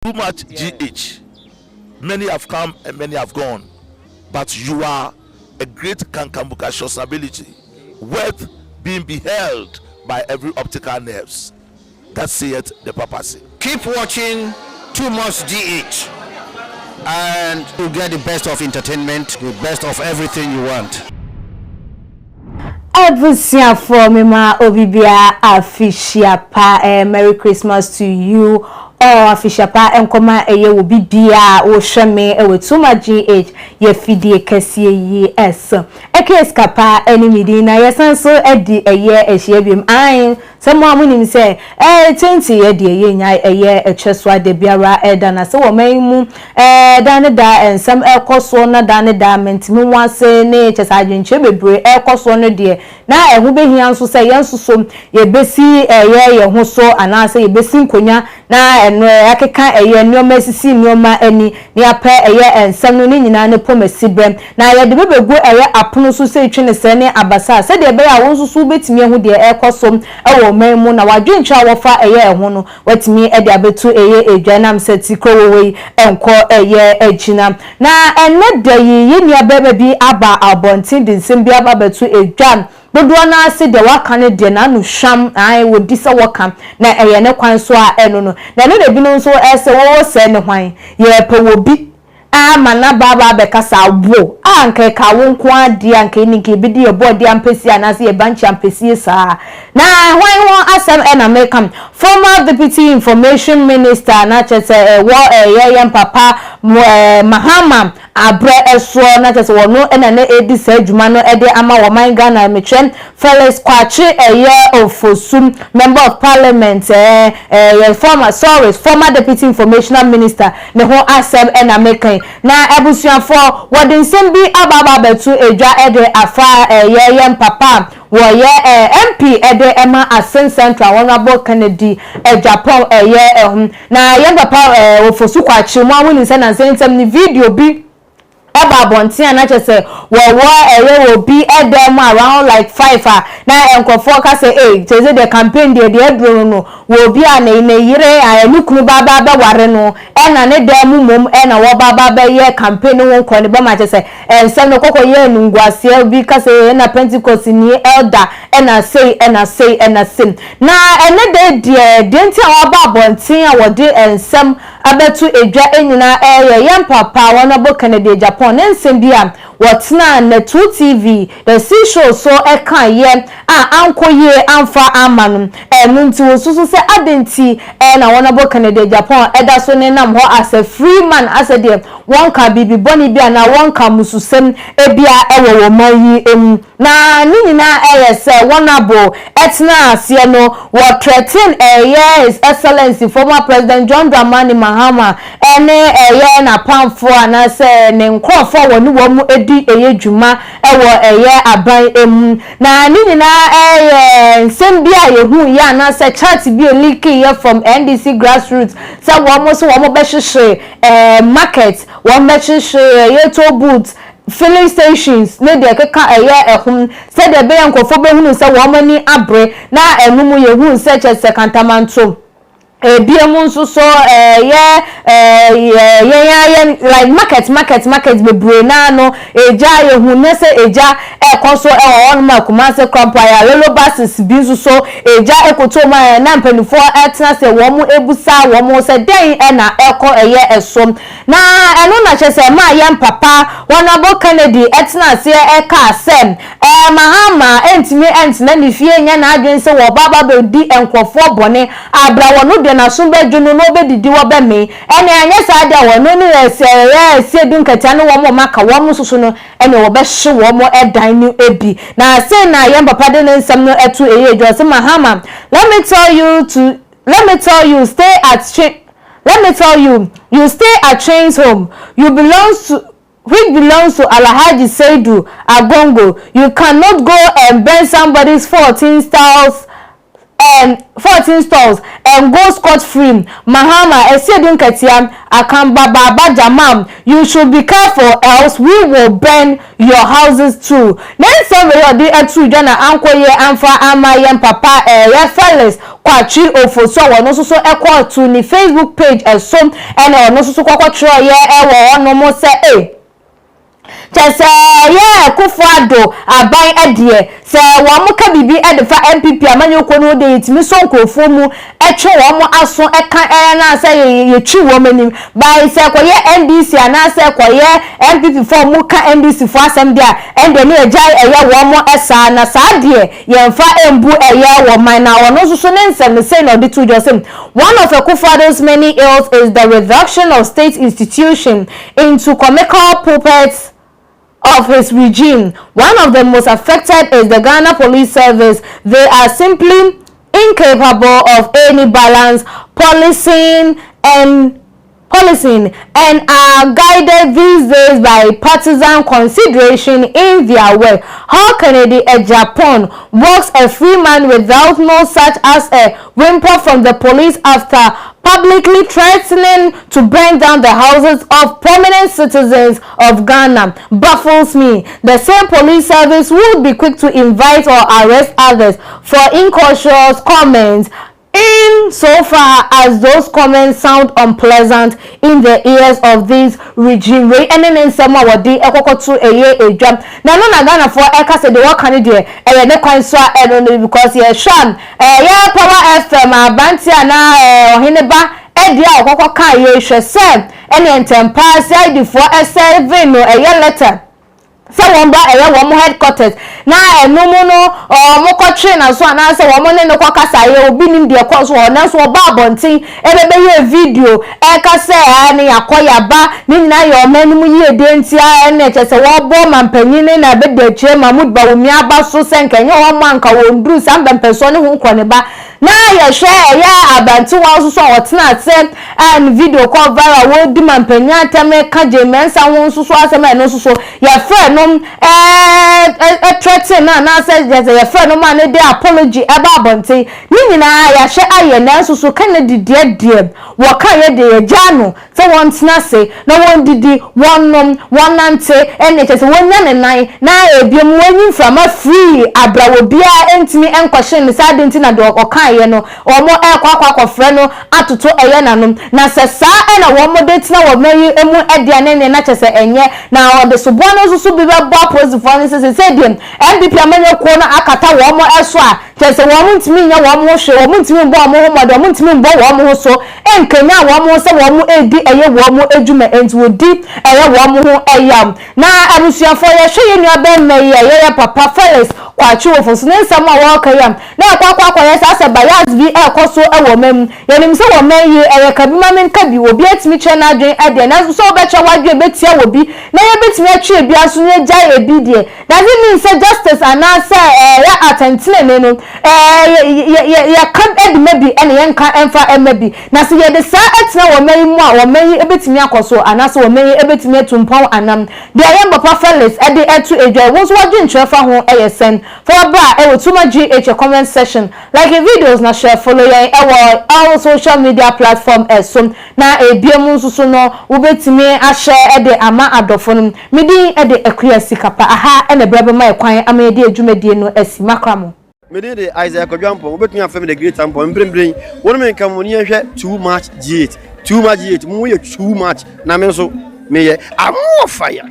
too much GH. Many have come and many have gone, but you are a great Kankambuka ability, worth being beheld by every optical nerves. That saith the papacy. Keep watching Too Much GH, and you get the best of entertainment, the best of everything you want. Everything for me, ma Obibia Afishiapa. Merry Christmas to you. Oh, Afishiapa enkoma eye wo bibia wo hweme e we Too Much GH ye fidie kese yi es. Ekeskapa enimidi na yesanso edi eye ehie biem an samo amunim se 20 ye de ye nya eye etweswa de biara eda na se wo manmu dan da ensam ekoso na dan da mentimi wase ne chesadwenche bebre ekoso no de na ehu behia nso se yensoso ye besi ye ho so anase ye besi nkonya na eno akeka eye nneoma sisi nneoma ani ne apa eye ensam no ni nyina ne pomasibrem na ye de bebegu eye apono so se twene se ne abasa se de be ya won so betimi ehu de ekoso ewo manmu na wadwentwa wofa eye ehu no watimi e de abetu eye edwanam seti krowowe enko eye agina na enne de yi ni abebe bi aba abontin de nsem aba betu edwan dodo na ase de waka ne de na no hwam ai wodi se waka na eye ne kwan so a eno no na no de bi no so ese wo se ne hwan ye pe wo bi mana baba bekasa wo anke ka wo nko ade anke ni ke bidi ye body ampesi anase ye banchi ampesi sa na hwan won asem na mekam former deputy information minister na chese ye papa Mahama abre eso na chese wono na na edi sa adwuma no ede ama wo man Ghana metwen Felix Kwachi Ofosum member of parliament former deputy information minister ne ho asem na mekan na abusuafo wodin sem bi ababa betu edwa ede afa ye papa wo ye MP ede ema Asen Central Honorable Kennedy Japan ye na ye papa Ofosu Kwachi mo awuni se na nsem ni video bi eba bontia na chese wo bi edem around like 5 na enkofo ka say chese the campaign de ebro no wo bi ana ine yire anukunu baba be ware no na ne dem mom na wo baba be ye campaign won ko ne ba ma chese ensem no kokko ye nungwase bi ka say na Pentecost ni elder na say na ene de ntia wo ba bontia wo de ensem abetu edwa enyina ye papa Honorable Kennedy Japan nsem bia wotna na 2 TV the see show so ekan ye ankoye amfa amanu nti wosusu se adenti na Honorable Kennedy Japan eda so ne nam ho as a free man as a de won ka bibi boni bia na won ka mususem ebia ewo wo mayi na nyina se Honorable etna ase no wo threaten yes excellency former president John Dramani Mahama ene na pamfo anase ne nkrofo woni wo mu edi dwuma ewo aban na nyina nsem bia yehu ya anase chat bi leaking here from NDC grassroots say wo mo be hwehwe market wo me hwehwe yeto boots filling stations ne de keka ehum say de be yankofo be hunu say wo mani abre na enumu yehu say chese kantamanto biemu nso so like market be brena no eja yehu ne se eja ekoso on ma kuma se crompa ya lelo buses bi nso so eja ekoto ma na mpanifo etna se wo mu ebusa wo mu se den na eko eso na eno na chese ma yem papa Honorable Kennedy etna se eka asem Mahama entimi na ni fie nya na adwen se wo baba be di enkofo bone abra wono na sumbe junu no be didi wo be me ene anya sa dia wono ni ese dun katia no wo mo maka wo mo susu no ene wo be hye wo mo edan ni ebi na say na yem papa de nsam no etu eyejo se Mahama let me tell you you stay at Trains Home which belongs to Alhaji Saidu Agongo. You cannot go and burn somebody's 14 styles 14 stores and go scot free. Mahama Esedun Ketiam Akamba Baba Jamam, you should be careful else we will burn your houses too. Then somebody or the two jana anko ye amfa ama yem papa ya fellas kwachi ofo so wono so equal to ni Facebook page some and ono so kwakwa tro ye e wo no mo say Chese ye Kufuado aban adie se wo mo ka bibi edefa MPP amanyo kono de itimi so nkrofo mu etwe wo mo aso eka na se ye twi wo manim by se koye NDC ana se koye MPP for mu ka NDC for asem dia ende ne ejai eye wo mo esa na sa de ye mfa embu eye wo man na ono so ne nsem say no de to josem. One of Kufuado's many ills is the reduction of state institution into comical puppets of his regime. One of the most affected is the Ghana Police Service. They are simply incapable of any balance, policing and are guided these days by partisan consideration in their work. How can a Japan works a free man without no such as a whimper from the police after publicly threatening to burn down the houses of prominent citizens of Ghana baffles me. The same police service would be quick to invite or arrest others for incautious comments, in so far as those comments sound unpleasant in the ears of this regime. We and then someone would de ekokotu a jam. Now no Ghana for eka say the work can do ne kwan so because ye shan yeah Power FM abanti na ohineba edia okoko kan ye hwe se ene ntempa side for a7 no letter. So one ba one headquarters na no mo ko twe na so na se wo mo ne ko kasa ye obi nim de ko so na so ba abontin ebebe ye video e ka se ani akoya ba ni na ye o manu ye de ntia na che se wo bo mampanyin na be de che Mahmoud Bawumi aba so se nkenye wo manka wo nduru sam bempeso ne hu nkone ba na ye share ya abanti wo so otena se and video call viral wo di mampanyin atame ka je mensa wo so asema no so ya friend threaten na say your friend no man dey apology about bonte ni nyina ya hye aye na so kan di die wo kan ye de jano so won tena say na won didi wonnom wonante ene che say wonya ne nan na ebiem wonyi from a free abrawo bia entimi enkwhye ne sa denti na de okan ye no omo ekwa frɛ no atoto eye nanom na se sa na wo mo de tena wo mayi emu ede ne na che say enye na de so bono so bi ba positive for say dem MPP amanya ko na akata wo mo eso a che say wo mo ntimi nya wo mo hwe wo mo ntimi mbo mo ho modo mo ntimi mbo wo mo ho so enkanya wo mo se wo mo edi eye wo mo edwuma enti wo di eye wo mo ho eyam na abusuafo ye hwe ye nua ben mai ye papa Felix kwachi wo fo so ne nsam a wo kayam na akwa ye sa bias bi ekoso e wo mem ye nim se wo man ye eye kabima men kabi obi atimi che na adwen ade na so be che wadwe betia wo bi na ye betimi atwe bi aso ne jai ebi die does it mean say justice and say ya atentine ne no ya kan ed maybe ene yenka emfa maybe na se ye de sa etina wo man mu a wo man ebetimi akoso anase wo man ebetimi atumpon anam de ye papa Felix ede etu edwa wo so wadwe ntrefa ho eyesen for bra e wo tuma GH comment section like videos na share follow ye all social media platform esum na ebiemu nsusu no wo betimi a share ede ama adofo no medi ede ekuya sikapa aha ene brebe mai kwan amede adwumadie no asi makramo mede de Isaac Odwampo obetumi afem the great ampo mbrembren wonu men kam woni ehwe too much G8 mu ye too much na me so me ye amo fire